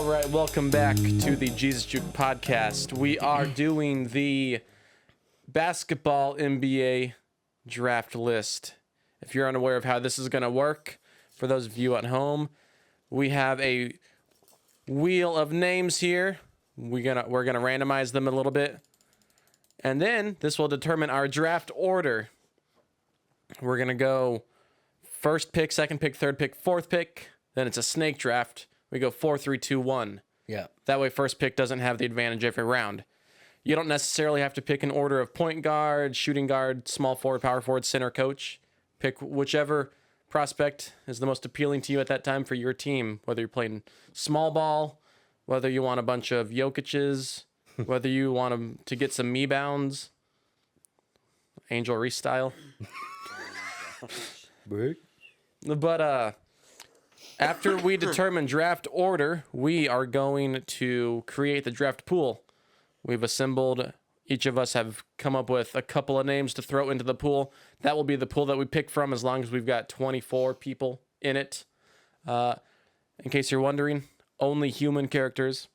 All right, welcome back to the Jesus Juked podcast. We are doing the basketball NBA draft list. If you're unaware of how this is going to work, for those of you at home, we have a wheel of names here. We're gonna randomize them a little bit, and then this will determine our draft order. We're gonna go first pick, second pick, third pick, fourth pick. Then it's a snake draft. We go 4, 3, 2, 1. Yeah. That way, first pick doesn't have the advantage every round. You don't necessarily have to pick an order of point guard, shooting guard, small forward, power forward, center, coach. Pick whichever prospect is the most appealing to you at that time for your team, whether you're playing small ball, whether you want a bunch of Jokic's, whether you want them to get some me-bounds, Angel Reese style. But after we determine draft order, we are going to create the draft pool. We've assembled, each of us have come up with a couple of names to throw into the pool. That will be the pool that we pick from as long as we've got 24 people in it. In case you're wondering, only human characters.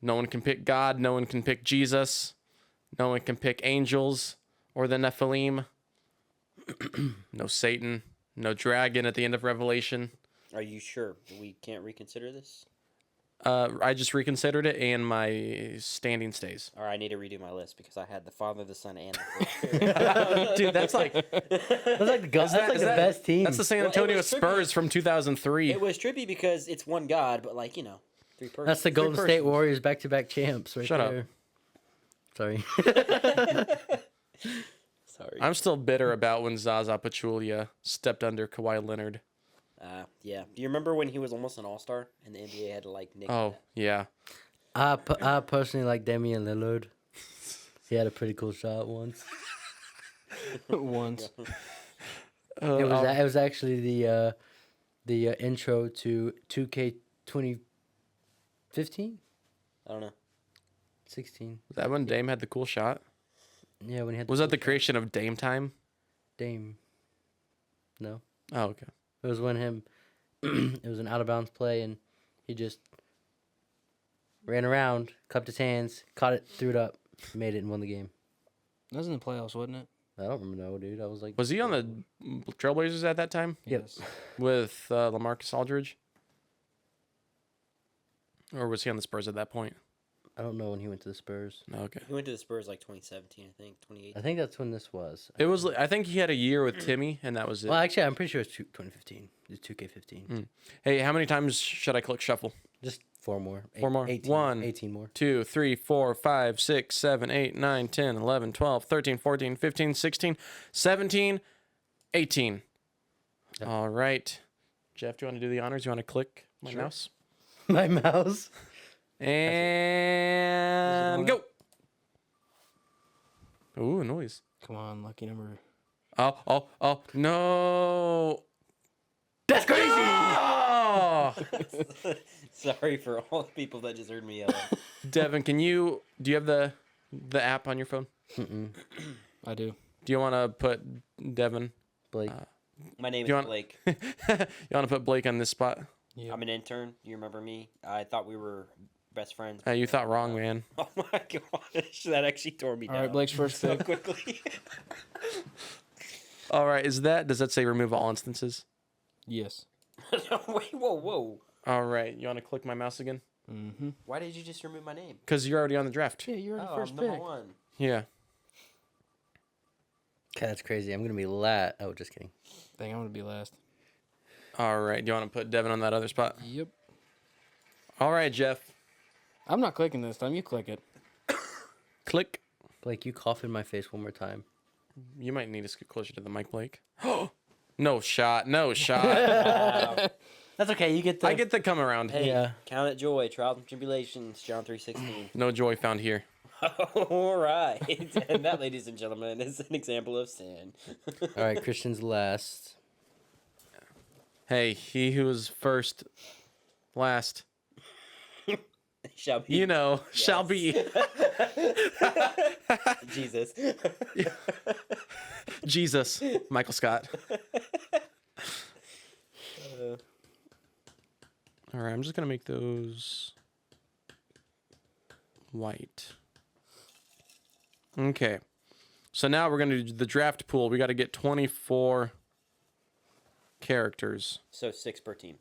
No one can pick God. No one can pick Jesus. No one can pick angels or the Nephilim. No Satan. No dragon at the end of Revelation. Are you sure we can't reconsider this? I just reconsidered it, and my standing stays. Or I need to redo my list because I had the Father, the Son, and the Holy Spirit. Dude, that's like the best team. That's the San Antonio Spurs from 2003. It was trippy because it's one God, but like, three persons. That's the Golden State Warriors back-to-back champs right Shut there. up. Sorry. Sorry. I'm still bitter about when Zaza Pachulia stepped under Kawhi Leonard. Yeah. Do you remember when he was almost an all-star and the NBA had to nick Oh, that? yeah. I personally like Damian Lillard. He had a pretty cool shot once. Once. It was actually the intro to 2K 2015? I don't know. 16. Was that when Dame had the cool shot? Yeah, when he had Was that the creation of Dame Time? Dame. No. Oh, okay. It was when it was an out-of-bounds play, and he just ran around, cupped his hands, caught it, threw it up, made it, and won the game. That was in the playoffs, wasn't it? I don't remember, dude. I was like... Was he on the Trailblazers at that time? Yes. With LaMarcus Aldridge? Or was he on the Spurs at that point? I don't know when he went to the Spurs. No, okay. He went to the Spurs 2017, I think, 2018. I think that's when this was. It was. I think he had a year with Timmy, and that was it. Well, actually, I'm pretty sure it's 2015. It's 2K15. Hey, how many times should I click shuffle? Just 4 more. 4 more. 18, 18 more. 2, 3, 4, 5, 6, 7, 8, 9, 10, 11, 12, 13, 14, 15, 16, 17, 18. Yep. All right. Jeff, do you want to do the honors? You want to click my mouse? My mouse. And go. Ooh, a noise. Come on, lucky number. Oh, no. That's crazy! Oh! Sorry for all the people that just heard me yell. Devin, do you have the app on your phone? I do. Do you want to put Devin? Blake. My name Do you is want- Blake. You want to put Blake on this spot? Yep. I'm an intern. You remember me? I thought we were best friends. You thought wrong, man. Oh my gosh, that actually tore me All down. right, Blake's first so pick. quickly. All right, does that say remove all instances? Yes. Wait, whoa. All right, you want to click my mouse again? Mm-hmm. Why did you just remove my name? Because you're already on the draft. Yeah, you're the Oh, first I'm pick. number 1. Yeah. Okay, that's crazy. I'm going to be lat. Oh, just kidding. Dang, I'm gonna be last. All right, do you want to put Devin on that other spot? Yep. All right, Jeff. I'm not clicking this time. You click it. Click. Blake, you cough in my face one more time. You might need to scoot closer to the mic, Blake. No shot. No shot. That's okay. You get the... I get the come around. Hey, Yeah. count it joy, trials and tribulations, John 3:16. No joy found here. All right. And that, ladies and gentlemen, is an example of sin. All right, Christian's last. Hey, he who is first, last, Shall be. shall be. Jesus. Jesus, Michael Scott. All right, I'm just going to make those white. Okay. So now we're going to do the draft pool. We got to get 24 characters. So 6 per team.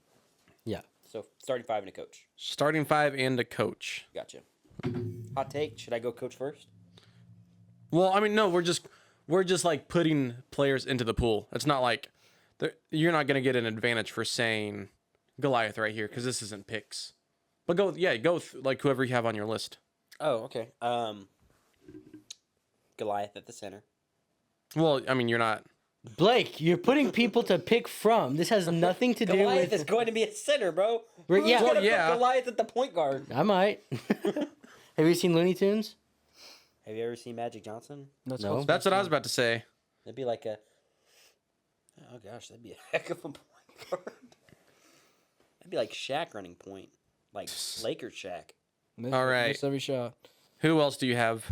Yeah. So starting 5 and a coach. Starting 5 and a coach. Gotcha. Hot take. Should I go coach first? Well, I mean, no, we're just like putting players into the pool. It's not like you're not going to get an advantage for saying Goliath right here because this isn't picks. But go like whoever you have on your list. Oh, okay. Goliath at the center. Well, I mean, you're not. Blake, you're putting people to pick from. This has nothing to do Goliath with. is going to be a center, bro. Right, Who's yeah. gonna Well, yeah. put Goliath at the point guard? I might. Have you seen Looney Tunes? Have you ever seen Magic Johnson? That's No. That's what I was about to say. That'd be like a. Oh gosh, that'd be a heck of a point guard. That'd be like Shaq running point, like Lakers Shaq. All right. Miss every shot. Who else do you have?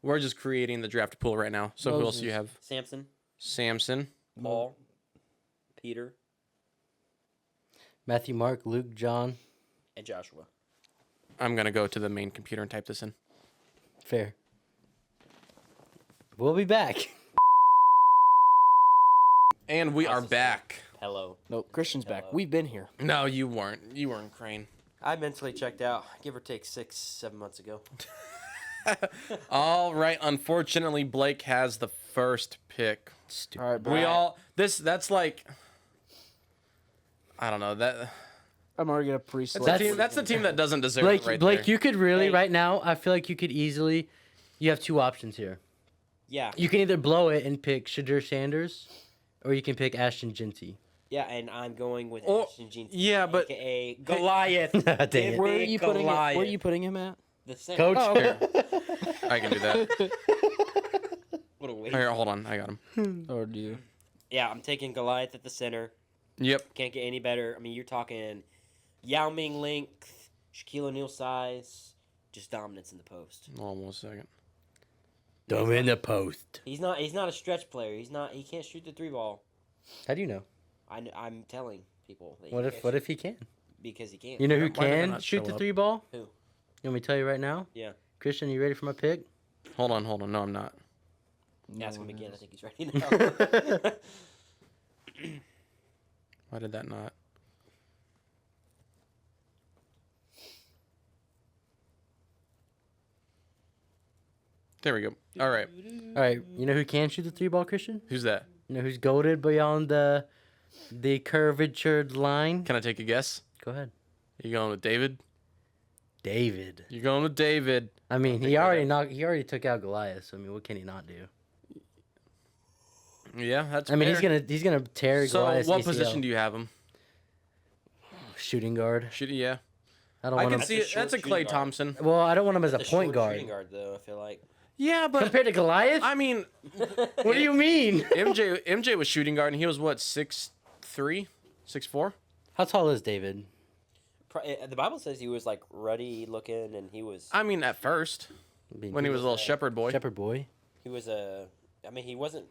We're just creating the draft pool right now. So who else do you have? Samson, Samson. Paul, Peter, Matthew, Mark, Luke, John. and Joshua. I'm gonna go to the main computer and type this in. Fair. We'll be back. And we are Awesome. back. Hello. No, Christian's back. Hello. We've been here. No, you weren't. You weren't Crane. I mentally checked out, give or take 6-7 months ago. All right. Unfortunately, Blake has the first pick. All right, bro. We all that's like I don't know that I'm already gonna that's, pre-select. that's the team that doesn't deserve Blake, it right Blake, there. you could really Hey. right now. I feel like you could easily. You have two options here. Yeah, You can either blow it and pick Shadur Sanders, or you can pick Ashton Genty. yeah, and I'm going with Oh, Ashton Jean, yeah, but- aka Goliath. Dang it. Where are you putting him? Where are Goliath. you putting him at? The center. Coach. Oh, Here. I can do that. What a waste. Here, hold on. I got him. Or do you? Yeah, I'm taking Goliath at the center. Yep. Can't get any better. I mean, you're talking Yao Ming length, Shaquille O'Neal size, just dominance in the post. Hold on 1 second. Throw him in the post. He's not a stretch player. He can't shoot the 3 ball. How do you know? I'm telling people. That he What can't if? What shoot if he can? because he can't. You know who Why did they can not shoot show the up? 3 ball? Who? You want me to tell you right now? Yeah. Christian, you ready for my pick? Hold on. No, I'm not. Ask him No, again. I it think he's ready now. Why did that not? There we go. All right. All right. You know who can shoot the 3 ball, Christian? Who's that? You know who's goaded beyond the curvatured line? Can I take a guess? Go ahead. You going with David? David. You're going with David. I mean, think he I already took out Goliath. So I mean, what can he not do? Yeah, that's. I mean, fair. he's gonna tear So, Goliath's what ACL. position do you have him? Shooting guard. Should yeah. I don't I want can him. see a it. That's a short Clay shooting guard. Thompson. Well, I don't want him as a The point short guard. shooting guard, though. I feel like. Yeah, but Compared to Goliath? I mean, What do you mean? MJ was shooting guard and he was what 6'3", 6'4"? How tall is David? The Bible says he was like ruddy looking, and he was. I mean, at first I mean, when he was a little was a shepherd boy. shepherd boy. He was a. I mean, he wasn't.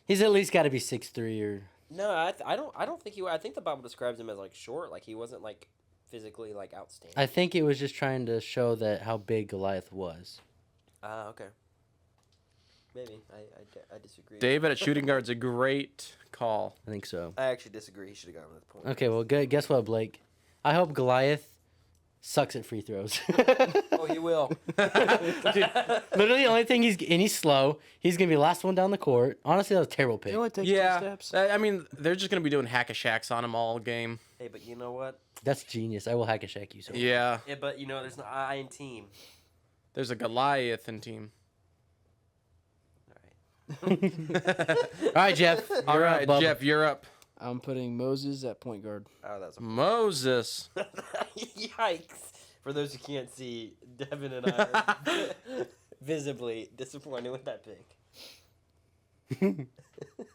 He's at least got to be 6'3" or. No, I don't think he. I think the Bible describes him as like short. Like he wasn't like physically like outstanding. I think it was just trying to show that how big Goliath was. Ah, okay. Maybe I disagree. David at shooting guard's a great call. I think so. I actually disagree. He should have gotten with the point. Okay, well, guess what, Blake? I hope Goliath sucks at free throws. Oh, he will. Literally, the only thing he's slow. He's gonna be the last one down the court. Honestly, that was a terrible pick. It only takes Yeah, 2 steps. I mean they're just gonna be doing hack a shacks on him all game. Hey, but you know what? That's genius. I will hack a shack you. So Yeah, Yeah, but you know, there's no I in team. there's a Goliath in team. All right. all right, Jeff. All you're right, up, bub. Jeff, you're up. I'm putting Moses at point guard. Oh, that's Moses. yikes! For those who can't see, Devin and I are visibly disappointed with that pick.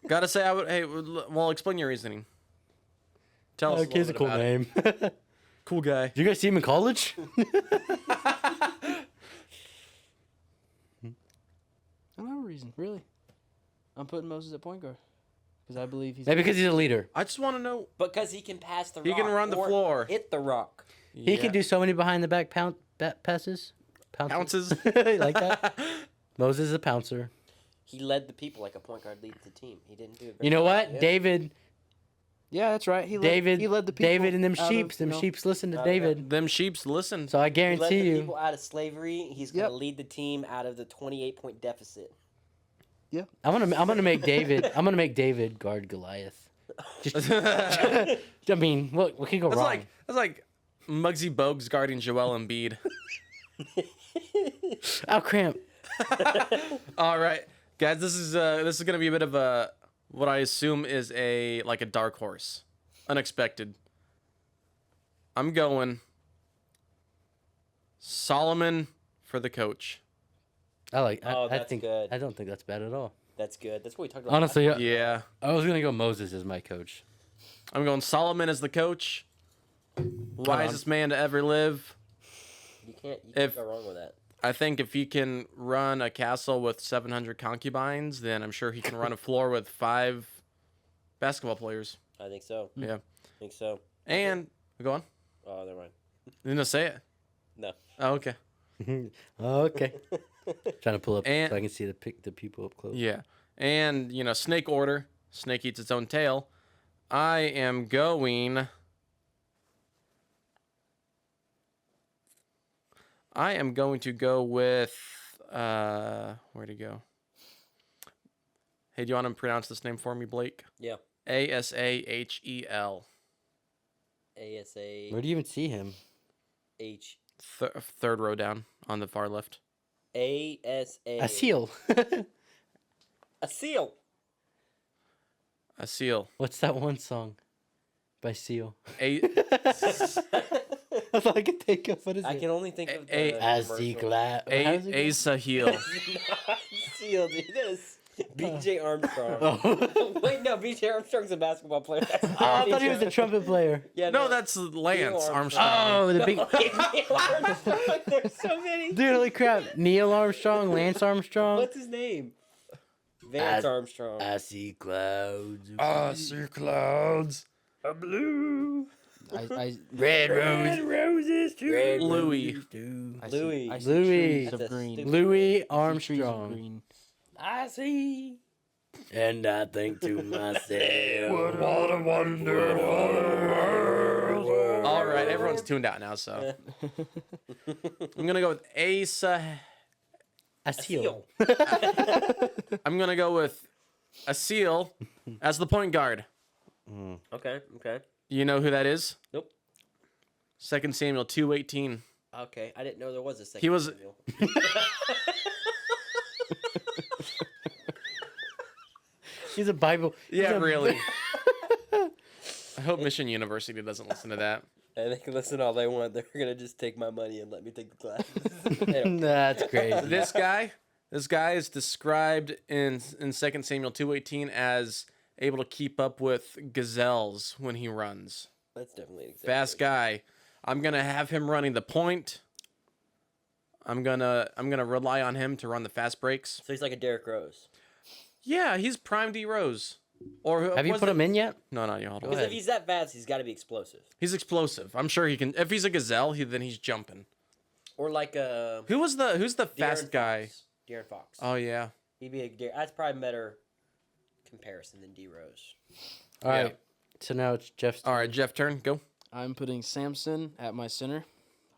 Gotta say, I would. Hey, well, explain your reasoning. Tell us a little Kid's a bit cool about it. name. Cool guy. Did you guys see him in college? I don't have a reason, really. I'm putting Moses at point guard because I believe he's. Maybe because he's a leader. I just want to know. Because he can pass the He rock. can run the or floor. Hit the rock. He can do so many behind the back passes. Pounces. Like that. Moses is a pouncer. He led the people like a point guard leads the team. He didn't do it. You know what? Yeah. David. Yeah, that's right. He led the people. David and them out of, sheeps. Them sheeps listen to yeah. David. Them sheeps listen. So I He led guarantee the you. people out of slavery. He's gonna Yep. lead the team out of the 28-point deficit. I'm gonna make David. I'm gonna make David guard Goliath. Just, I mean, what could go wrong? That's like Muggsy Bogues guarding Joel Embiid. Oh, cramp. All right, guys, this is gonna be a bit of a what I assume is a dark horse, unexpected. I'm going Solomon for the coach. Oh, I that's think. good. I don't think that's bad at all. That's good. That's what we talked about. Honestly, Yeah, I was gonna go Moses as my coach. I'm going Solomon as the coach. Wisest man to ever live. You can't If- go wrong with that. I think if he can run a castle with 700 concubines, then I'm sure he can run a floor with 5 basketball players. I think so. Yeah. I think so. And go on. Oh, never mind. You didn't say it. No. Oh, okay. Okay. Trying to pull up And- so I can see the people up close. Yeah. And, snake order. Snake eats its own tail. I am going to go with where'd he go? Hey, do you want to pronounce this name for me, Blake? Yeah. Asahel. ASA Where do you even see him? H Third row down on the far left. ASA. A seal. A seal. A seal. What's that one song by Seal? A That's all I can think of. What is I it? can only think of A- the As the commercial. glad. Asahel. Not seal, dude. That is BJ Armstrong. Oh. Wait, no, BJ Armstrong's a basketball player. That's Oh, I thought he was a trumpet player. Yeah, No, that's Lance Neil Armstrong. Oh, the big Neil Armstrong. There's so many. dude! Holy crap! Neil Armstrong, Lance Armstrong. What's his name? Vance I- Armstrong. I see clouds. I see clouds. A blue. I Red rose. Roses too. Red Louis. roses do. I Louis. See, I see Louis. trees of That's a green. stupid- Louis Trees of Armstrong. green. I see. And I think to myself, What a wonderful world. All right, everyone's tuned out now, so I'm gonna go with Asa. a seal. I'm gonna go with a seal as the point guard. Okay. You know who that is? Nope. 2 Samuel 2:18. Okay. I didn't know there was a second. He was- Samuel. He's a Bible. Yeah, he's a- really. I hope Mission University doesn't listen to that. And they can listen all they want. They're gonna just take my money and let me take the classes. They don't- That's crazy. This guy is described in 2 Samuel 2:18 as able to keep up with gazelles when he runs. That's definitely an example. Fast guy. I'm gonna have him running the point. I'm gonna rely on him to run the fast breaks. So he's like a Derrick Rose. Yeah, he's prime D Rose. Or Have you put him in yet? No, not yet. Hold on. Because if he's that fast, he's got to be explosive. He's explosive. I'm sure he can. If he's a gazelle, then he's jumping. Or like a Who's the fast guy? De'Aaron Fox. Oh yeah. He'd be that's probably a better comparison than D Rose. All Yeah. right. So now it's Jeff's. All right, Jeff, turn. Go. I'm putting Samson at my center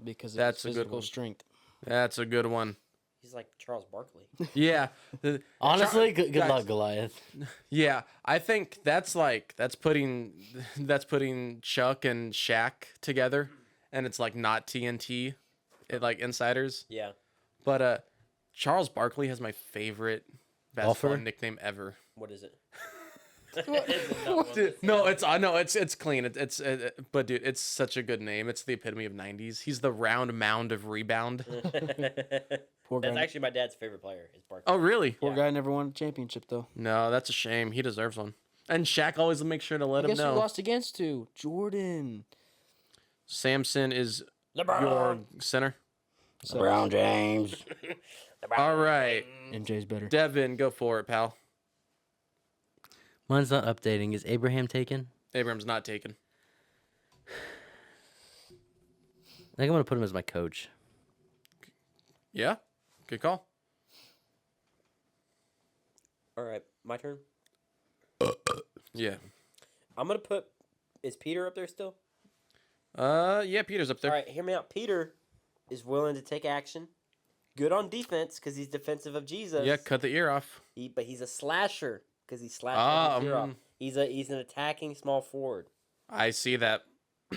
because of That's his a good physical one. strength. That's a good one. He's like Charles Barkley. Yeah. Honestly, good guys. luck, Goliath. Yeah, I think that's putting Chuck and Shaq together, and it's like not TNT, like insiders. Yeah. But Charles Barkley has my favorite basketball Golfer? nickname ever. What is it? No, it's clean. But dude, it's such a good name. It's the epitome of '90s. He's the round mound of rebound. Poor That's guy. actually my dad's favorite player. Is Barkley. Oh, really? Poor yeah. guy never won a championship though. No, that's a shame. He deserves one. And Shaq always makes sure to let him Guess who know. lost against to Jordan? Samson is LeBron. your center. So, Brown James. All right, MJ's better. Devin, go for it, pal. Mine's not updating. Is Abraham taken? Abraham's not taken. I think I'm gonna put him as my coach. Yeah, good call. All right, my turn. Yeah. I'm gonna put. Is Peter up there still? Yeah, Peter's up there. All right, hear me out. Peter is willing to take action. Good on defense because he's defensive of Jesus. Yeah, cut the ear off. But he's a slasher because he slashed Ah, his ear off. He's an attacking small forward. I see that.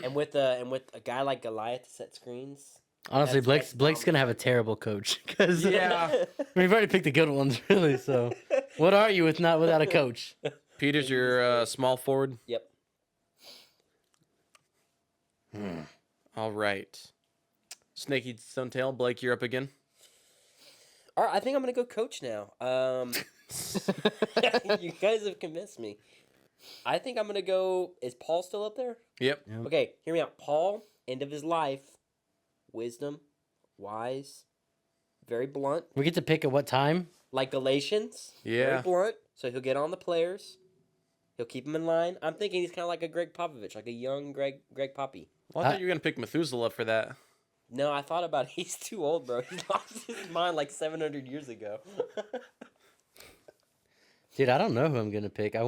And with a guy like Goliath to set screens. Honestly, That's Blake's gonna have a terrible coach because Yeah. we've already picked the good ones, really. So, what are you without a coach? Peter's your small forward. Yep. All right. Snaky Stuntail, Blake, you're up again. All right, I think I'm gonna go coach now. You guys have convinced me. I think I'm gonna go. Is Paul still up there? Yep. Okay, hear me out. Paul, end of his life, wisdom, wise, very blunt, We get to pick at what time. like Galatians. Yeah. Very blunt. So he'll get on the players. He'll keep them in line. I'm thinking he's kind of like a Greg Popovich, like a young Greg Poppy. Well, I thought you were going to pick Methuselah for that. No, I thought about it. He's too old, bro. He lost his mind like 700 years ago. Dude, I don't know who I'm gonna pick. I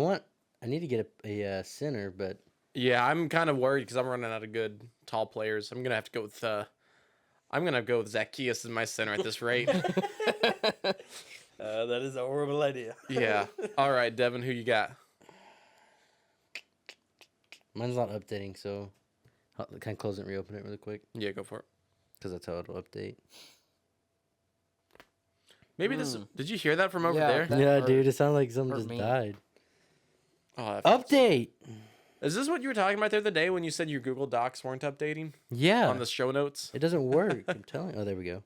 need to get a center, but Yeah, I'm kind of worried because I'm running out of good tall players. I'm going to have to go with Zacchaeus as my center at this rate. That is a horrible idea. Yeah. All right, Devin, who you got? mine's not updating. So, can I close it and reopen it really quick? Yeah, go for it. Because that's how it'll update. Maybe this. Did you hear that from over Yeah, there? that yeah, hurt- dude, it sounded like something hurt just me. died. Oh, Update. Is this what you were talking about the other day when you said your Google Docs weren't updating Yeah. on the show notes? It doesn't work. I'm telling you. Oh, there we go.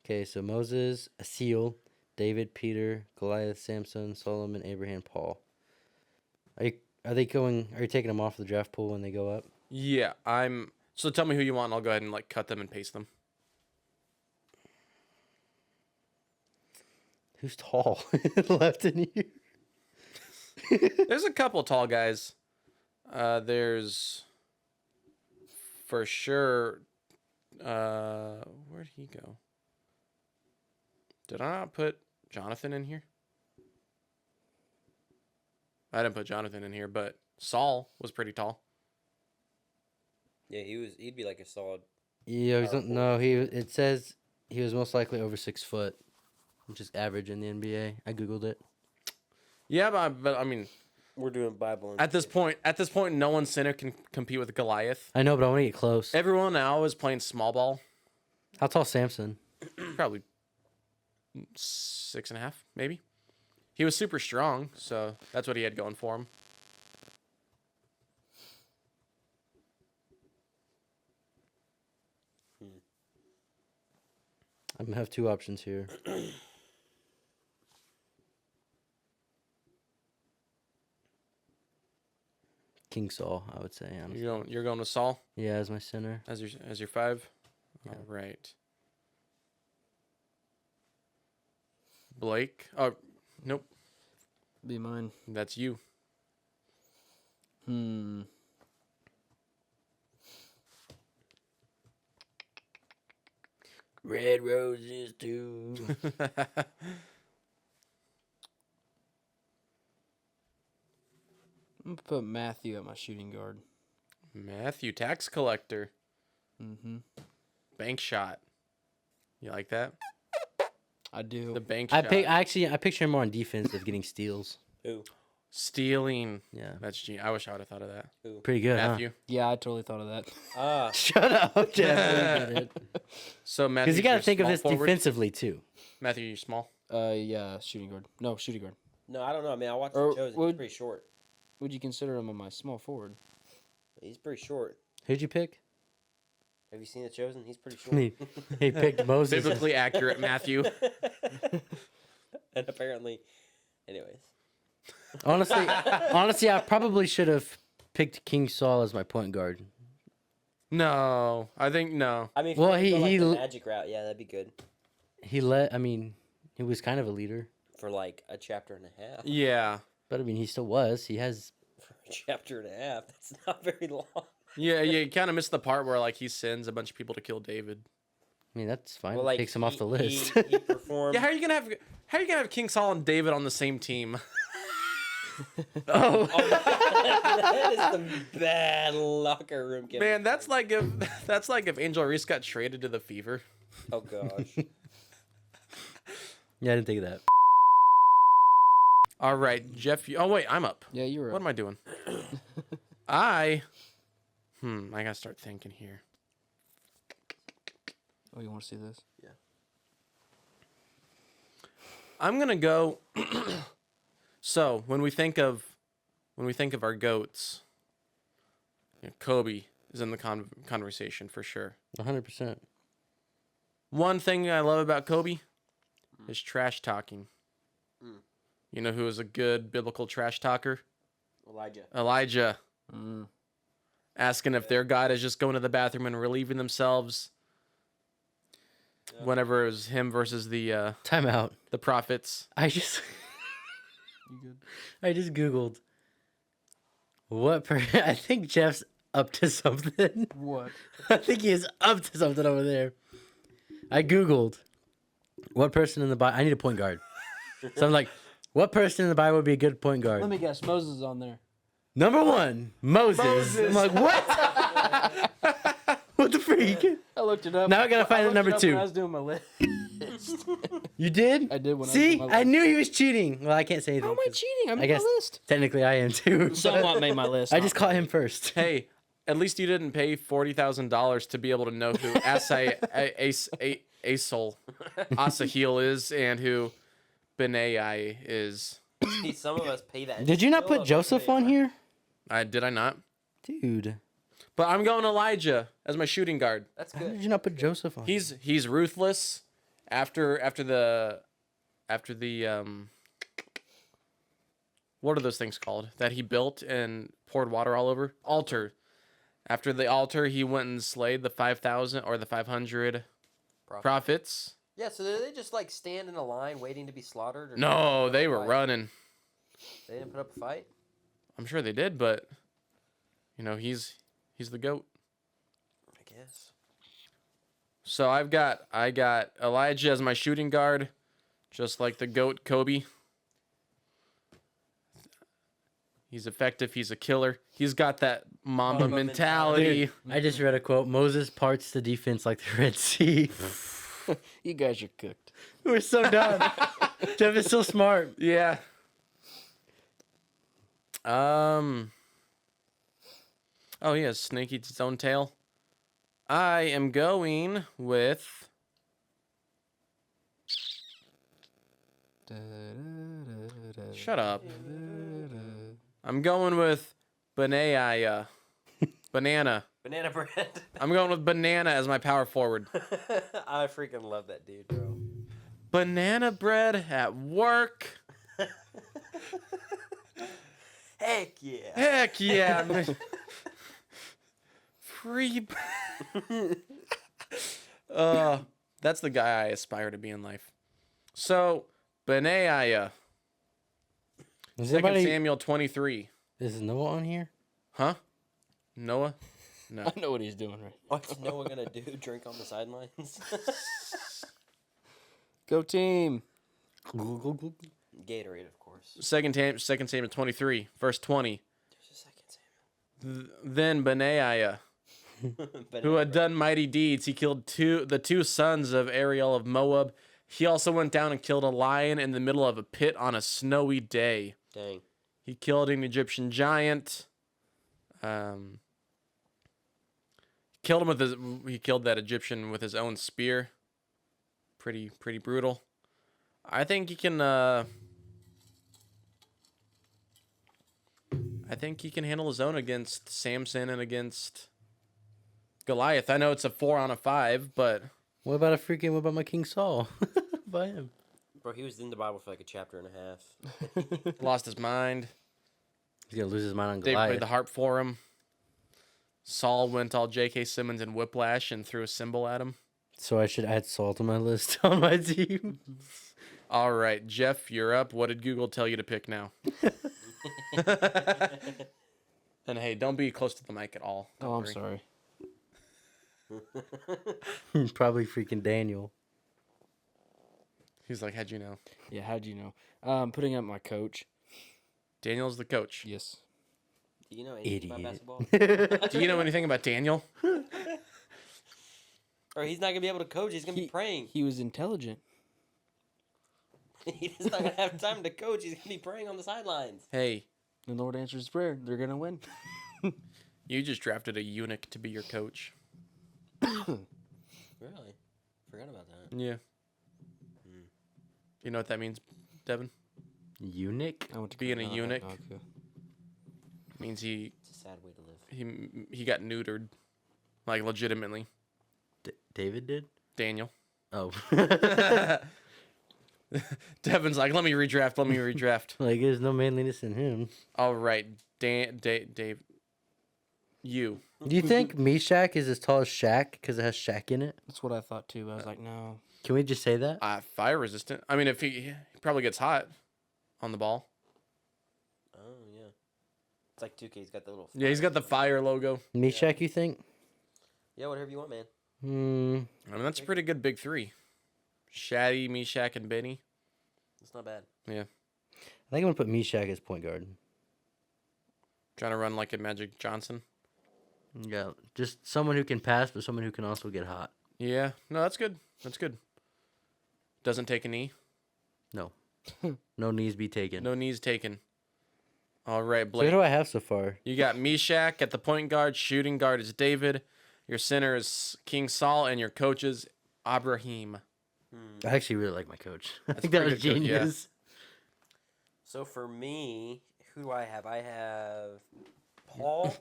Okay, so Moses, a seal, David, Peter, Goliath, Samson, Solomon, Abraham, Paul. Are you taking them off the draft pool when they go up? Yeah, I'm. So tell me who you want, and I'll go ahead and cut them and paste them. Who's tall left in here? There's a couple tall guys. There's for sure. Where'd he go? Did I not put Jonathan in here? I didn't put Jonathan in here, but Saul was pretty tall. Yeah, he'd be like a solid. Yeah, it says he was most likely over 6 foot, which is average in the NBA. I googled it. Yeah, but I mean, We're doing Bible. at this point, no one center can compete with Goliath. I know, but I want to get close. Everyone now is playing small ball. How tall Samson? Probably 6.5, maybe. He was super strong, so that's what he had going for him. I'm gonna have 2 options here. King Saul, I would say. Honestly. You're going with Saul Yeah, as my center. as your 5. Yeah. All right. Blake. Oh, nope. Be mine. That's you. Red roses too. I'm gonna put Matthew at my shooting guard. Matthew, tax collector, Mm-hmm. bank shot. You like that? I do. The bank I shot. picture him more on defense of getting steals. Who? Stealing. Yeah, That's I wish I would have thought of that. pretty good, Matthew. Yeah, I totally thought of that. Ah, Shut up, Jeff. So Matthew. Because you got to think of this defensively too. Matthew, you're small. Yeah, shooting guard. No, shooting guard. no, I don't know. I mean, I watched Or The Chosen. He's would- pretty short. Would you consider him on my small forward? He's pretty short. Who'd you pick? Have you seen The Chosen? He's pretty short. He picked Moses. Biblically accurate, Matthew. And apparently, anyways. Honestly, I probably should have picked King Saul as my point guard. No, I think no. I mean, if Well, you wanna go, he like, the l- magic route, yeah, that'd be good He was kind of a leader, for like a chapter and a half. Yeah. but I mean, he still was. He has. For a chapter and a half, that's not very long. Yeah, you kind of missed the part where like he sends a bunch of people to kill David. I mean, that's fine. Well, like, Takes him off the list. He performed. Yeah, how are you gonna have King Saul and David on the same team? Oh. That is some bad locker room. Man, that's like if Angel Reese got traded to the Fever. Oh gosh. Yeah, I didn't think of that. All right, Jeff. Oh wait, I'm up. Yeah, you're right. What am I doing? I gotta start thinking here. Oh, you want to see this? I'm gonna go. So when we think of our goats, Kobe is in the conversation for sure. 100%. One thing I love about Kobe is trash talking. Mm. You know who is a good biblical trash talker? Elijah. Elijah. Mm. Asking if their God is just going to the bathroom and relieving themselves. Yeah. Whenever it was him versus the Time out. prophets. I just You good? I just Googled I think Jeff's up to something. What? I think he is up to something over there. I Googled what person in the Bible. I need a point guard. So I'm like, what person in the Bible would be a good point guard? Let me guess. Moses is on there. Number 1, Moses. Moses. I'm like, what? What the freak? I looked it up. Now I gotta find the looked it number up 2. when I was doing my list. You did? I did when I was See, doing my I list. knew he was cheating. Well, I can't say anything. How am I 'cause cheating? I made I guess my list. technically I am too. Somewhat made my list. I just caught him first. Hey, at least you didn't pay $40,000 to be able to know who Asahel is and who Benai is. See, some of us pay that. Did you not still put don't Joseph pay on it. here? Did I not? Dude, But I'm going Elijah as my shooting guard. That's how did good. you not put Joseph on? He's ruthless. After the what are those things called that he built and poured water all over? Altar. After the altar, he went and slayed the 5,000 or the 500 prophets. Yeah, so did they just like stand in a line waiting to be slaughtered? Or No, did they were fight? running. They didn't put up a fight. I'm sure they did, but he's the GOAT. I guess. So I got Elijah as my shooting guard, just like the GOAT Kobe. He's effective. He's a killer. He's got that Mamba Mamba mentality. Dude, I just read a quote. Moses parts the defense like the Red Sea. You guys are cooked. We're so done. Jeff is so smart. Yeah. Oh yeah, snake eats its own tail. I am going with Shut up. I'm going with Banana. Banana. Banana bread. I'm going with Banana as my power forward. I freaking love that dude, bro. Banana bread at work. Heck yeah. Heck yeah. man. Free. That's the guy I aspire to be in life. So, Benaiah. Is 2 anybody, Samuel 23. is Noah on here? Huh? Noah? No. I know what he's doing right. What's Noah gonna do? Drink on the sidelines? Go team. Gatorade, of course. 2 Samuel 23, verse 20. There's a 2 Samuel. Then Benaiah, who had done mighty deeds, he killed the two sons of Ariel of Moab. He also went down and killed a lion in the middle of a pit on a snowy day. Dang. He killed an Egyptian giant. He killed that Egyptian with his own spear. Pretty brutal. I think he can handle his own against Samson and against Goliath. I know it's a 4 on a 5, but What about my King Saul? By him. Bro, he was in the Bible for like a chapter and a half. lost his mind. He's gonna lose his mind on David Goliath. played the harp for him. Saul went all J.K. Simmons and Whiplash and threw a cymbal at him. So I should add Saul to my list on my team. All right, Jeff, you're up. What did Google tell you to pick now? And hey, don't be close to the mic at all. Don't Oh, I'm worry. sorry. Probably freaking Daniel. He's like, how'd you know? Yeah, how'd you know? Putting up my coach. Daniel's the coach. Yes. Do you know anything about Idiot. basketball? Do you know anything about Daniel? Or he's not gonna be able to coach. He's gonna be praying. He was intelligent. He's not gonna have time to coach. He's gonna be praying on the sidelines. Hey, The Lord answers prayer. They're gonna win. you just drafted a eunuch to be your coach. Really? Forgot about that. Yeah. You know what that means, Devin? Eunuch? I went to Being a college. eunuch. Okay. Means he It's a sad way to live. he got neutered, like legitimately. David did? Daniel. Oh. Devin's like, let me redraft. Let me redraft. Like, there's no manliness in him. All right, Dave. You. Do you think Meshach is as tall as Shaq because it has Shaq in it? That's what I thought too. But I was like, no. Can we just say that? Fire resistant. I mean, if he probably gets hot on the ball. Oh yeah. It's like 2K. He's got the little. Yeah, he's got the fire logo. Meshach, you think? Yeah, whatever you want, man. I mean, that's a pretty good big three. Shaddy, Meshach, and Benny. It's not bad. Yeah. I think I'm going to put Meshach as point guard. Trying to run like a Magic Johnson. Yeah, just someone who can pass, but someone who can also get hot. Yeah. No, that's good. That's good. Doesn't take a knee. No. No knees be taken. No knees taken. All right, So who Blake. do I have so far? You got Meshach at the point guard. Shooting guard is David. Your center is King Saul, and your coach is Abraham. I actually really like my coach. I That's think that pretty was good coach, yeah. genius. So for me, who do I have? I have Paul.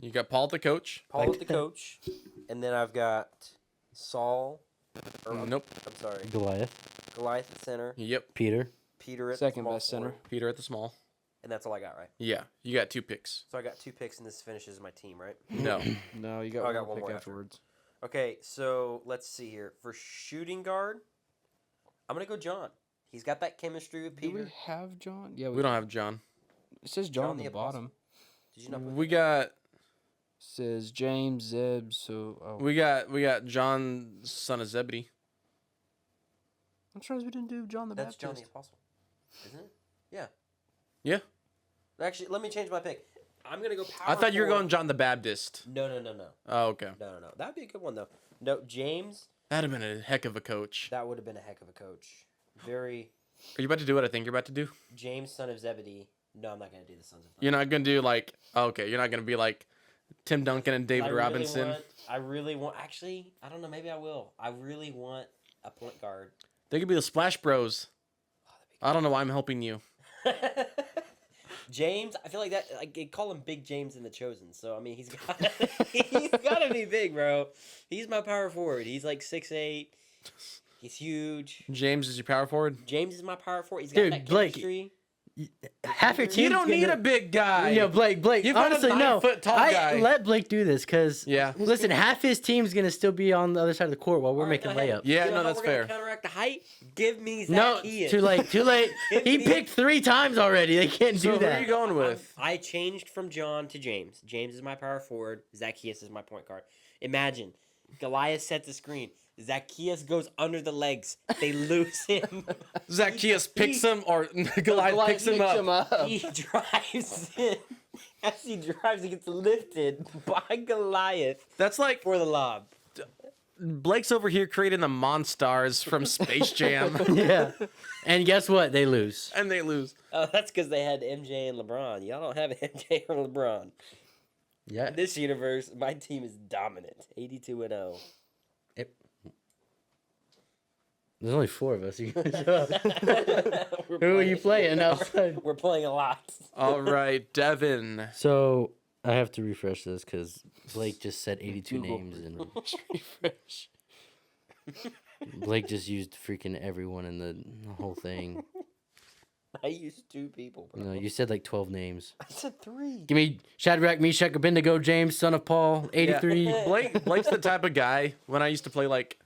You got Paul the coach. Paul with the coach, and then I've got Saul. Nope. I'm sorry, Goliath. Goliath at center, Yep. Peter. Peter at Second small best center. forward, Peter at the small. and that's all I got, right? Yeah. You got 2 picks. So I got 2 picks, and this finishes my team, right? No. No, you got, Oh, I got one one pick more after. afterwards. Okay, so let's see here. For shooting guard, I'm gonna go John. He's got that chemistry with Do we Peter. have John? Yeah, We don't have John. It says John, John on the the Apostle. bottom. Did you not put We got Says James Zeb. So we got John, son of Zebedee. I'm surprised we didn't do John the That's Baptist. John the Apostle, isn't it? Yeah. Yeah. Actually, let me change my pick. I'm gonna go power. I thought you were forward. going John the Baptist. No. Oh, okay. No. That'd be a good one though. No, James. That'd have been a heck of a coach. That would have been a heck of a coach. Very Are you about to do what I think you're about to do? James, son of Zebedee. No, I'm not gonna do the sons of. You're not gonna do like okay. You're not gonna be like Tim Duncan and David Robinson. I really want. Actually, I don't know. Maybe I will. I really want a point guard. They could be the Splash Bros. I don't know why I'm helping you. James, I feel like that. I could call him Big James in The Chosen. So I mean, he's got he's got to be big, bro. He's my power forward. He's like 6'8". He's huge. James is your power forward. James is my power forward. He's got Dude, that Blake, chemistry. Half your team. You don't need a big guy. Yeah, Blake. You've got a honestly, no. 9-foot tall guy. Let Blake do this because Yeah. listen, half his team's gonna still be on the other side of the court while we're making layups. Yeah, You know no, how that's we're gonna fair. Counteract the height. Give me No, Zacchaeus. too late. He picked 3 times already. They can't So do who are that. you going with? I changed from John to James. James is my power forward. Zacchaeus is my point guard. Imagine Goliath sets the screen. Zacchaeus goes under the legs. They lose him. Zacchaeus picks him, or Goliath picks him up. He drives in. As he drives, he gets lifted by Goliath That's like for the lob. Blake's over here creating the Monstars from Space Jam, Yeah. And guess what? They lose. and they lose. Oh, that's because they had MJ and LeBron. Y'all don't have MJ or LeBron. Yeah. In this universe, my team is dominant. 82-0. There's only 4 of us. You guys show up. Who are you playing outside? We're playing a lot. All right, Devin. So I have to refresh this because Blake just said 82 Google. names and Refresh. Blake just used freaking everyone in the whole thing. I used 2 people, bro. No, you said like 12 names. I said 3. Give me Shadrach, Meshach, Abednego, James, son of Paul, 83. Yeah. Blake's the type of guy, when I used to play like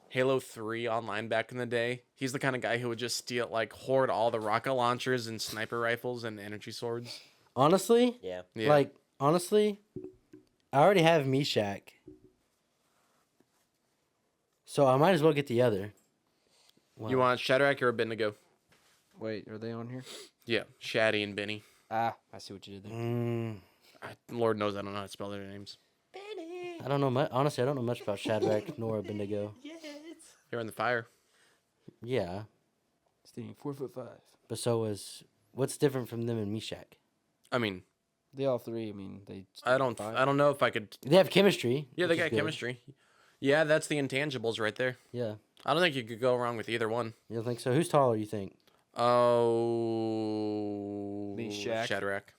Halo 3 online back in the day, he's the kind of guy who would just hoard all the rocket launchers and sniper rifles and energy swords. Honestly, Yeah. Yeah. like honestly, I already have Meshach, so I might as well get the other. You want Shadrach or Abednego? Wait, are they on here? Yeah, Shaddy and Benny. Ah, I see what you did there. Lord knows I don't know how to spell their names. I don't know much. Honestly, I don't know much about Shadrach nor Abednego. Yes. They're in the fire. Yeah, Steve, 4'5". but so is what's different from them and Meshach? I mean, They all three. I mean, they. I don't know if I could. They have chemistry. Yeah, they which is got good. chemistry. Yeah, that's the intangibles right there. Yeah, I don't think you could go wrong with either one. you don't think so? Who's taller? You think? Oh, Meshach. Shadrach.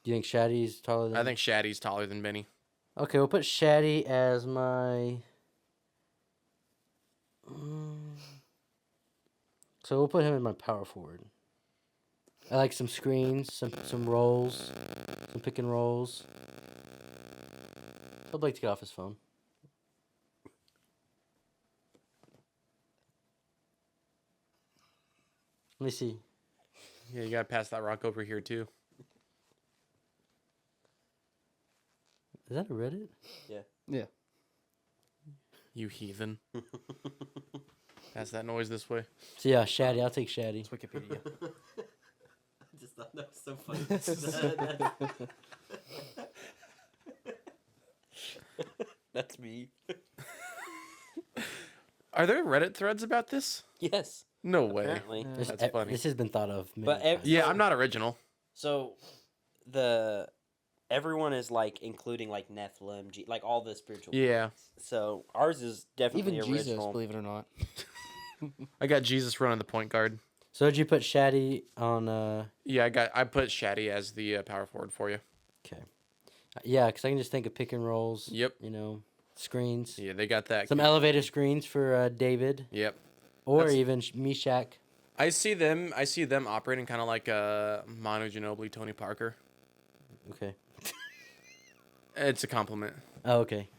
Do you think Shaddy's taller than? I think Shaddy's taller than Benny. Okay, we'll put Shaddy as my. So we'll put him in my power forward. I like some screens, some rolls, some pick and rolls. I'd like to get off his phone. Let me see. Yeah, you gotta pass that rock over here too. Is that a Reddit? Yeah. You heathen. Pass that noise this way. So yeah, Shaddy. I'll take Shaddy. It's Wikipedia. I just thought that was so funny. That's me. Are there Reddit threads about this? Yes. No way. Apparently. That's funny. This has been thought of. many But times. Yeah, I'm not original. So, everyone is like including like Nephilim, like all the spiritual. Yeah. beings. So ours is definitely Even Jesus, original. believe it or not. I got Jesus running the point guard. So did you put Shaddy on? Yeah, I put Shaddy as the power forward for you. Okay. Yeah, because I can just think of pick and rolls. Yep. You know, screens. Yeah, they got that. Some elevator screens for David, Yep. or That's- even Meshach. I see them operating kind of like Manu Ginobili, Tony Parker. Okay. It's a compliment. Oh, okay.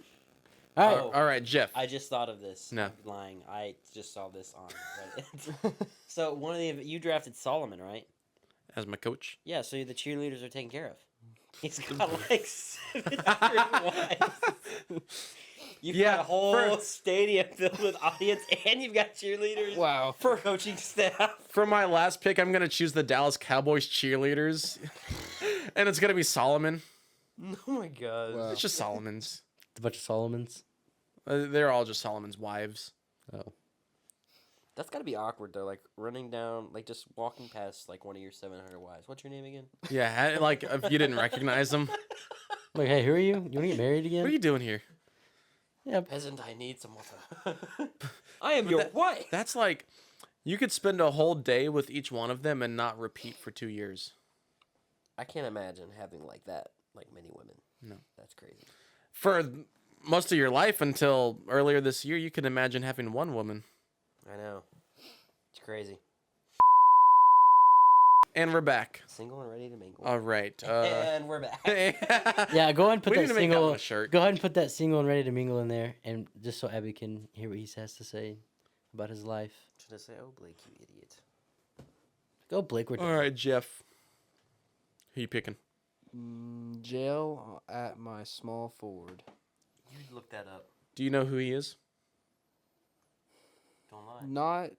All right. Oh. All right, Jeff. I just thought of this. No. I'm lying. I just saw this on Reddit. So one of you drafted Solomon, right? As my coach. Yeah. So the cheerleaders are taken care of. He's got like 7 wives. You've Yeah, got a whole stadium filled with audience, and you've got cheerleaders. Wow. For coaching staff. For my last pick, I'm gonna choose the Dallas Cowboys cheerleaders, and it's gonna be Solomon. Oh my god. Wow. It's just Solomon's. It's a bunch of Solomons. They're all just Solomon's wives. Oh. That's gotta be awkward though, like running down, like just walking past like one of your 700 wives. What's your name again? Yeah, like if you didn't recognize them, Like, hey, who are you? You want to get married what are again? you doing here? Yeah. Peasant, I need some water. I am your wife. That's like, you could spend a whole day with each one of them and not repeat for 2 years. I can't imagine having like that, like many women. No. That's crazy. For most of your life until earlier this year, you could imagine having one woman. I know. It's crazy. And we're back. Single and ready to mingle. All right. And we're back. Yeah, go ahead and put We need that to make that single. one a shirt. Go ahead and put that single and ready to mingle in there, and just so Abby can hear what he has to say about his life. Should I say, oh Blake, you idiot? Go, Blake. We're All right, Jeff. Who you picking? Jail at my small forward. You look that up. Do you know who he is? Don't lie. Not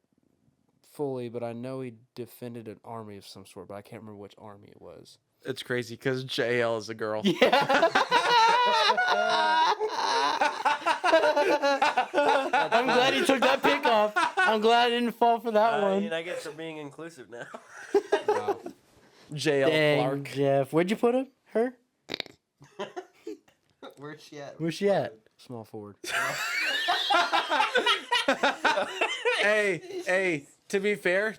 fully, but I know he defended an army of some sort, but I can't remember which army it was. It's crazy because JL is a girl. I'm glad he took that pick off. I'm glad I didn't fall for that one. I guess we're being inclusive now. Wow. JL Dang, Clark. Jeff. Where'd you put him? Her? Where's she at? Where's she at? Small forward. Hey. To be fair,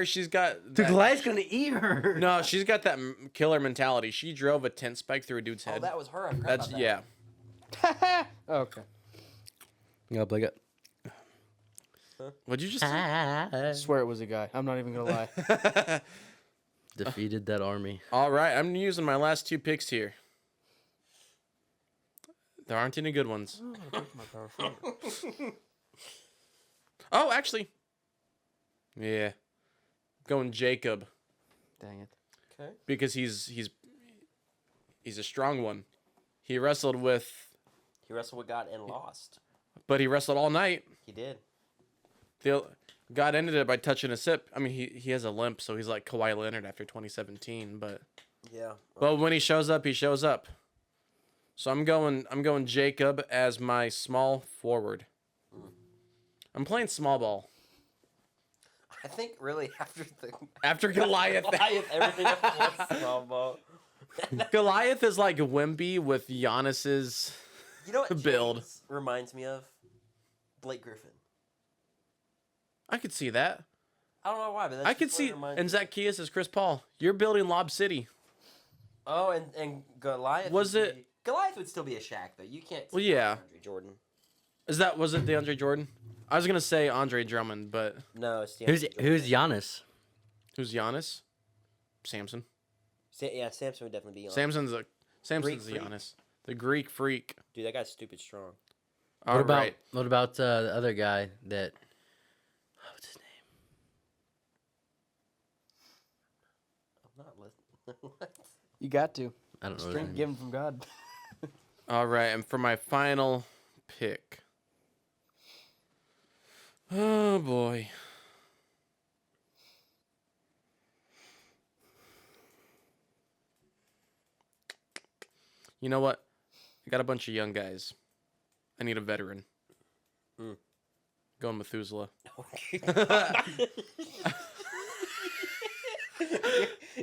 she's got. The that- Goliath's gonna eat her. No, she's got that killer mentality. She drove a tent spike through a dude's Oh, head. that was her. I forgot That's about that. yeah. Okay. Yeah, Blake. What'd you just? I swear it was a guy. I'm not even gonna lie. Defeated that army. All right, I'm using my last 2 picks here. There aren't any good ones. Oh, actually. Yeah. Going Jacob Dang it. Okay. because he's He's a strong one. He wrestled with, He wrestled with God and lost. but he wrestled all night. He did. God ended it by touching his hip. I mean, he has a limp, so he's like Kawhi Leonard after 2017. But Yeah. when he shows up, he shows up. So I'm going Jacob as my small forward. I'm playing small ball. I think really After Goliath. everything else was small ball. Goliath is like Wemby with Giannis's. You know what Build. James reminds me of? Blake Griffin. I could see that. I don't know why, but that's I could just what it see. reminds And me. Zacchaeus is Chris Paul. You're building Lob City. Oh, and Goliath. Was would it- be- Goliath would still be a Shaq though. You can't. Well, yeah. Andre Jordan. Was it DeAndre Jordan? I was gonna say Andre Drummond, but No, it's Who's DeAndre Jordan. who's Giannis? who's Giannis? Samson. Yeah, Samson would definitely be on. Samson's the freak. Giannis. The Greek freak. Dude, that guy's stupid strong. All What about right. the other guy that? What's his name? I'm not listening. What? You got to. I don't know. his Strength name. given from God. All right, and for my final pick. Oh boy. You know what? I got a bunch of young guys. I need a veteran. Hmm. Going Methuselah.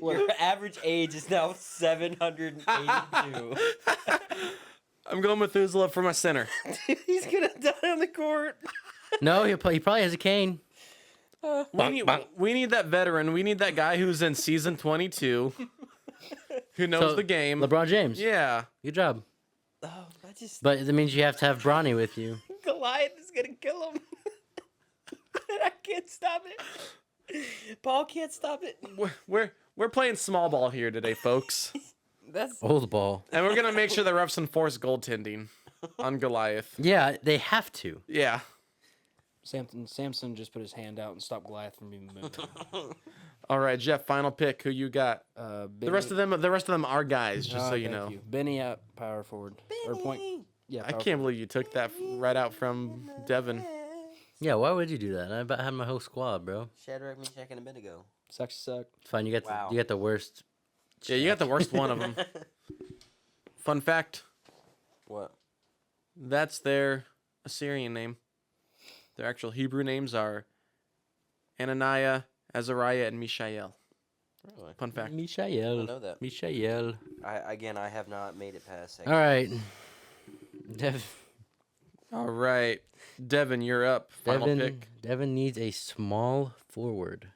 Your average age is now 782. I'm going Methuselah for my center. He's gonna die on the court. No, he probably has a cane. We need that veteran. We need that guy who's in season 22, who knows So, the game. LeBron James. Yeah. Good job. Oh, I just But that means you have to have Bronny with you. Goliath is gonna kill him. And I can't stop it. Paul can't stop it. We're playing small ball here today, folks. That's Old ball. And we're gonna make sure the refs enforce goaltending on Goliath. Yeah, they have to. Yeah. Samson just put his hand out and stopped Goliath from being moved. All right, Jeff. Final pick. Who you got? The rest of them are guys. Just so you know. Benny at power forward or point. Yeah, I power can't believe you took that right out from Devin. Yeah, why would you do that? I about had my whole squad, bro. Shadrach, Meshach, and Abednego. forward. Sucks to suck. It's fine. You Wow. got the worst. Yeah, you got the worst one of them. Fun fact: What? that's their Assyrian name. Their actual Hebrew names are Ananiah, Azariah, and Mishael. Really? Fun fact. I Mishael. know that. Mishael. I have not made it past. All right. All right, Devin, you're up. Final pick. Devin needs a small forward.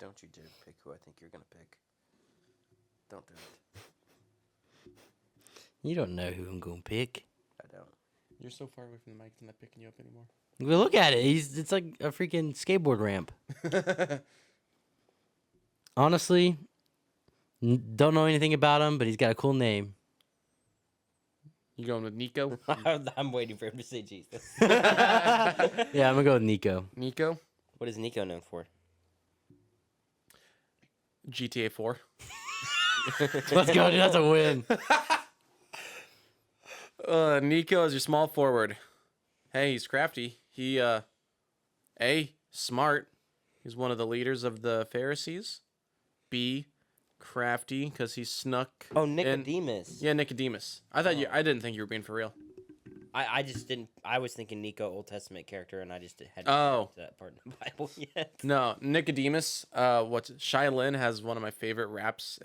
Don't you dare pick who I think you're gonna pick. Don't do it. You don't know who I'm gonna pick. I don't. You're so far away from the mic, it's not picking you up anymore. Well, look at it. It's like a freaking skateboard ramp. Honestly, don't know anything about him, but he's got a cool name. You going with Nico? I'm waiting for him to say Jesus. Yeah, I'm gonna go with Nico. Nico? What is Nico known for? GTA 4. Let's go, dude. That's a win. Nico is your small forward. Hey, he's crafty. He, A, smart. He's one of the leaders of the Pharisees. B, crafty because he snuck. Oh, in- Nicodemus. Yeah, Nicodemus. I didn't think you were being for real. I just didn't. I was thinking Nico, Old Testament character, and I just hadn't Oh. to that part in the Bible yet. No, Nicodemus. Shai Lin has one of my favorite raps.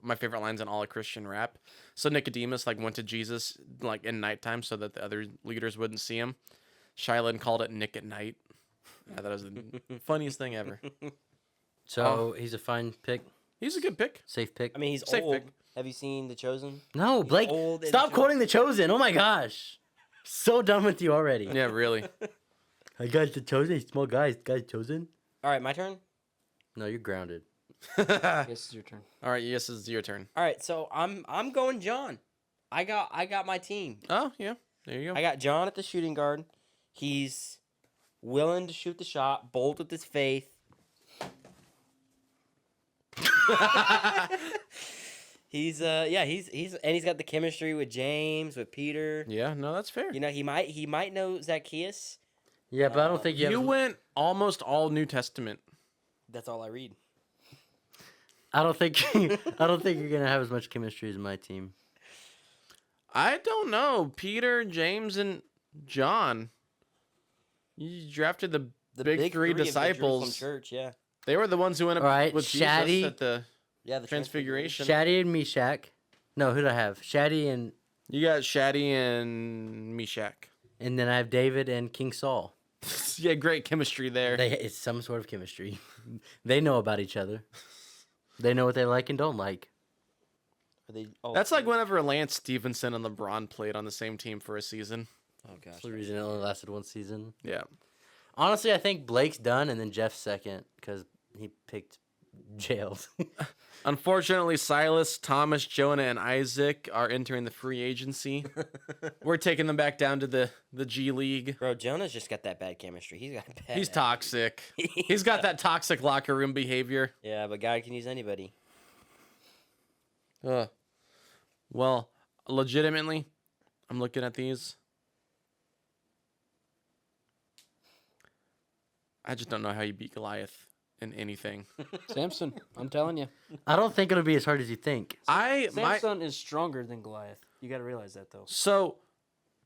My favorite lines in all of Christian rap. So Nicodemus went to Jesus in nighttime so that the other leaders wouldn't see him. Shai Lin called it Nick at Night. I thought it was the funniest thing ever. So he's a fine pick, He's a good pick. safe pick. I mean, he's Safe old. pick. Have you seen The Chosen? No, Blake, old and stop chosen. quoting The Chosen. Oh my gosh. So done with you already. Yeah, really. I got The Chosen. Small guys. Guys Chosen. All right, my turn. No, you're grounded. Yes, it's your turn. All right, yes, it's your turn. All right, so I'm going John. I got my team. Oh, yeah. There you I go. got John at the shooting guard. He's willing to shoot the shot, bold with his faith. He's he's got the chemistry with James, with Peter. Yeah, no, that's fair. You know, he might know Zacchaeus. Yeah, but I don't think You have. went almost all New Testament. That's all I read. I don't think. I don't think you're gonna have as much chemistry as my team. I don't know. Peter, James, and John. You drafted the big three of the Jerusalem disciples. Church, yeah. They were the ones who went up All right, with Shaddy. Jesus at the Yeah, the Transfiguration. Shaddy and Meshach. No, who do I have? Shaddy and You got Shaddy and Meshach. then I have David and King Saul. Yeah, great chemistry there. It's some sort of chemistry. They know about each other. They know what they like and don't like. Are they, oh, That's like whenever Lance Stevenson and LeBron played on the same team for a season. oh gosh. That's the reason it only lasted one season. Yeah. Honestly, I think Blake's done and then Jeff's second because he picked jails. Unfortunately, Silas, Thomas, Jonah, and Isaac are entering the free agency. We're taking them back down to the G League. Bro, Jonah's just got that bad chemistry. He's got bad. He's toxic. He's got that toxic locker room behavior. Yeah, but God can use anybody. Well, legitimately, I'm looking at these. I just don't know how you beat Goliath in anything. Samson, I'm telling you. I don't think it'll be as hard as you think. Samson is stronger than Goliath. You got to realize that, though.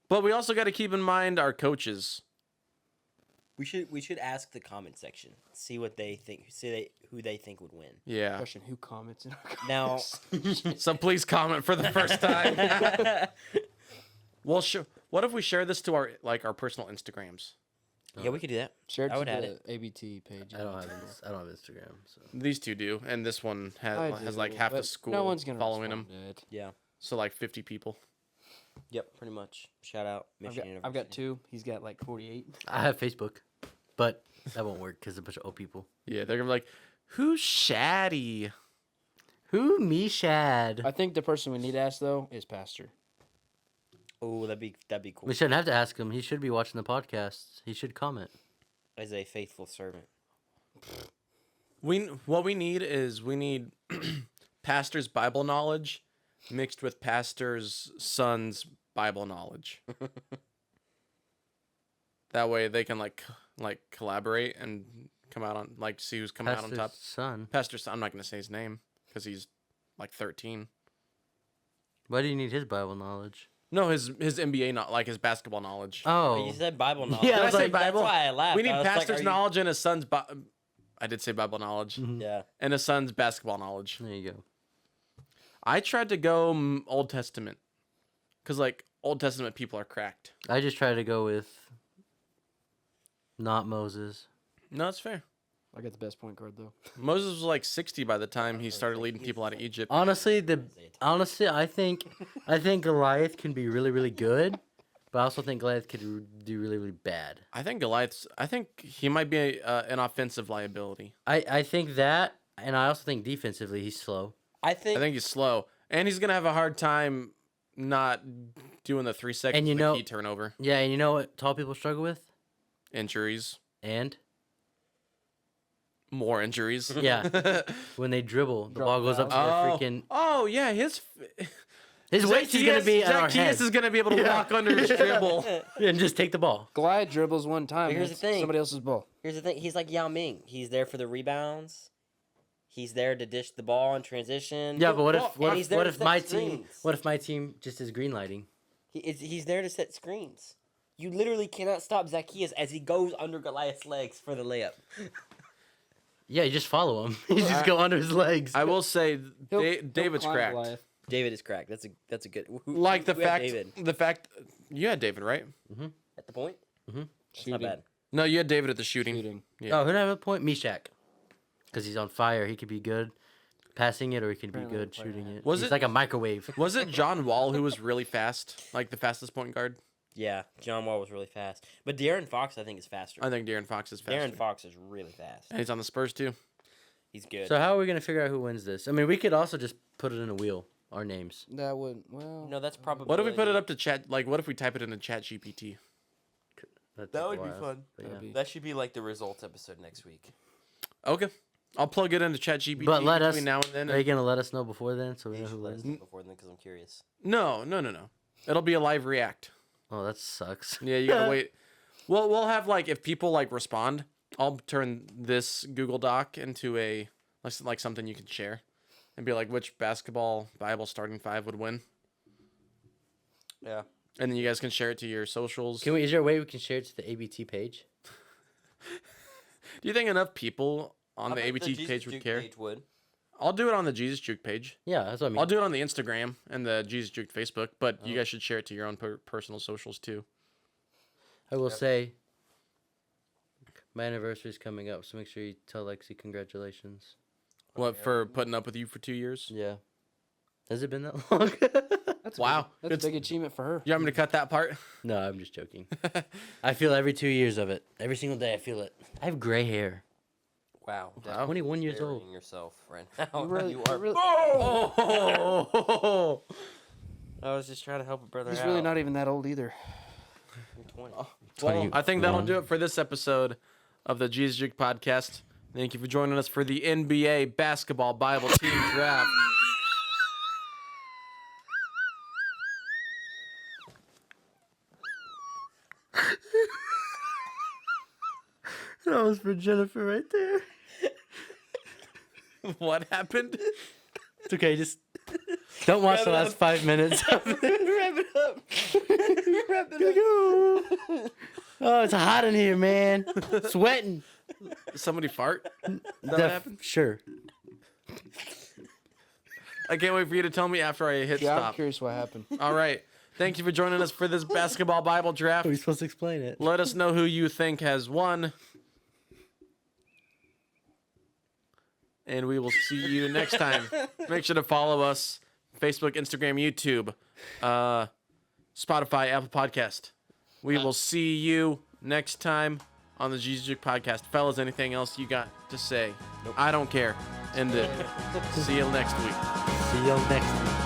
But we also got to keep in mind our coaches. We should ask the comment section. See what they think. Who they think would win. Yeah. Question, who comments in our Now, comments? So please comment for the first time. Well, what if we share this to our personal Instagrams? yeah, we could do that. Share it I to would add the it. ABT page. I don't have Instagram. So. These two do, and this one I has do, like half the but school no one's gonna following him. respond to it. Yeah. So like 50 people. Yep. Pretty much. Shout out Michigan I've got University. 2. He's got like 48. I have Facebook, but that won't work because a bunch of old people. Yeah, they're gonna be like, "Who's Shaddy?" Who me Shad? I think the person we need to ask, though, is Pastor. Oh, that'd be cool. We shouldn't have to ask him. He should be watching the podcast. He should comment. As a faithful servant. What we need is pastor's Bible knowledge mixed with pastor's son's Bible knowledge. That way they can like collaborate and come out on see who's coming out on top. Son. Pastor's son. I'm not gonna say his name because he's like 13. Why do you need his Bible knowledge? No, his NBA not his basketball knowledge. Oh, You said Bible knowledge. Yeah, I Did I was say like, Bible? That's why I laughed. We need I was like, pastor's are you- knowledge and his son's. I did say Bible knowledge Yeah. and his son's basketball knowledge. there you go. I tried to go Old Testament because Old Testament people are cracked. I just try to go with not Moses. No, it's fair. I got the best point guard, though. Moses was like 60 by the time he started leading people out of Egypt. Honestly, I think Goliath can be really, really good, but I also think Goliath could do really, really bad. I think he might be an offensive liability. I think that, and I also think defensively he's slow. I I think think he's slow, and he's gonna have a hard time not doing the 3 seconds And you of know- the key turnover. Yeah, and you know what tall people struggle with? Injuries, And more injuries. yeah, when they dribble, the Drop ball goes up to Oh, their freaking. oh yeah, his Waist is gonna be at our head. Zacchaeus is gonna be able to walk under his dribble. And just take the ball. Goliath dribbles one time. But here's and the it's thing. Somebody else's ball. here's the thing. He's like Yao Ming. He's there for the rebounds. He's there to dish the ball in transition. Yeah, but what Well, if what and if he's there what to if set my screens. team just is green lighting? He's there to set screens. You literally cannot stop Zacchaeus as he goes under Goliath's legs for the layup. Yeah, you just follow him. You just go under his legs. I will say, He'll David's climb cracked. Goliath. David is cracked. That's a good. Like the who had fact, David you had David, right? at the point. That's not Shooting. bad. No, you had David at the shooting. Shooting. Yeah. Oh, who did I have a point? Meshach. Because he's on fire. He could be good passing it or he could be Apparently good the player shooting had it. Was He's it- like a microwave. Was it John Wall who was really fast, like the fastest point guard? Yeah, John Wall was really fast, but De'Aaron Fox I think is faster. I think De'Aaron Fox is faster. De'Aaron Fox is really fast. And he's on the Spurs too. He's good. So how are we going to figure out who wins this? I mean, we could also just put it in a wheel, our names. That would, well. no, that's probably. What if we put it up to chat? Like, what if we type it into Chat GPT? That'd That take a would be while, fun. but yeah. That'd be- That should be like the results episode next week. Okay. I'll plug it into ChatGPT But let between us- now and then. Are you gonna let us know before then so we know You who should let us wins? know before then because I'm curious. No. It'll be a live react. Oh, that sucks. Yeah, you gotta wait. Well, we'll have like if people like respond, I'll turn this Google Doc into a like something you can share, and be like which basketball Bible starting five would win, Yeah. and then you guys can share it to your socials. Is there a way we can share it to the ABT page? Do you think enough people on I the bet ABT Jesus page would Juke care? Page would. I'll do it on the Jesus Juke page. Yeah, that's what I mean. I'll do it on the Instagram and the Jesus Juke Facebook, but you guys should share it to your own personal socials too. I will say, my anniversary is coming up, so make sure you tell Lexi congratulations. What, for putting up with you for 2 years? Yeah. Has it been that long? That's Wow. That's a big achievement for her. You want me to cut that part? No, I'm just joking. I feel every 2 years of it. Every single day I feel it. I have gray hair. Wow. Wow. 21 years old. Burying yourself right now. You really, You are. Oh! I was just trying to help a brother he's out. really not even that old either. You're 20. Well, I think that'll 21. do it for this episode of the Jesus Juke podcast. Thank you for joining us for the NBA basketball Bible team draft. That was for Jennifer right there. What happened? It's okay, just don't watch the last 5 minutes. Wrap it up. Wrap it up. Oh, it's hot in here, man. Sweating. Somebody fart? Is that what happened? Sure. I can't wait for you to tell me after I hit Yeah, I'm stop. curious what happened. All right. Thank you for joining us for this basketball Bible draft. Are we supposed to explain it? Let us know who you think has won. And we will see you next time. Make sure to follow us Facebook, Instagram, YouTube, Spotify, Apple Podcast. We will see you next time on the Jesus Juke podcast. Fellas, anything else you got to say? I don't care. End it. See you next week. See you next week.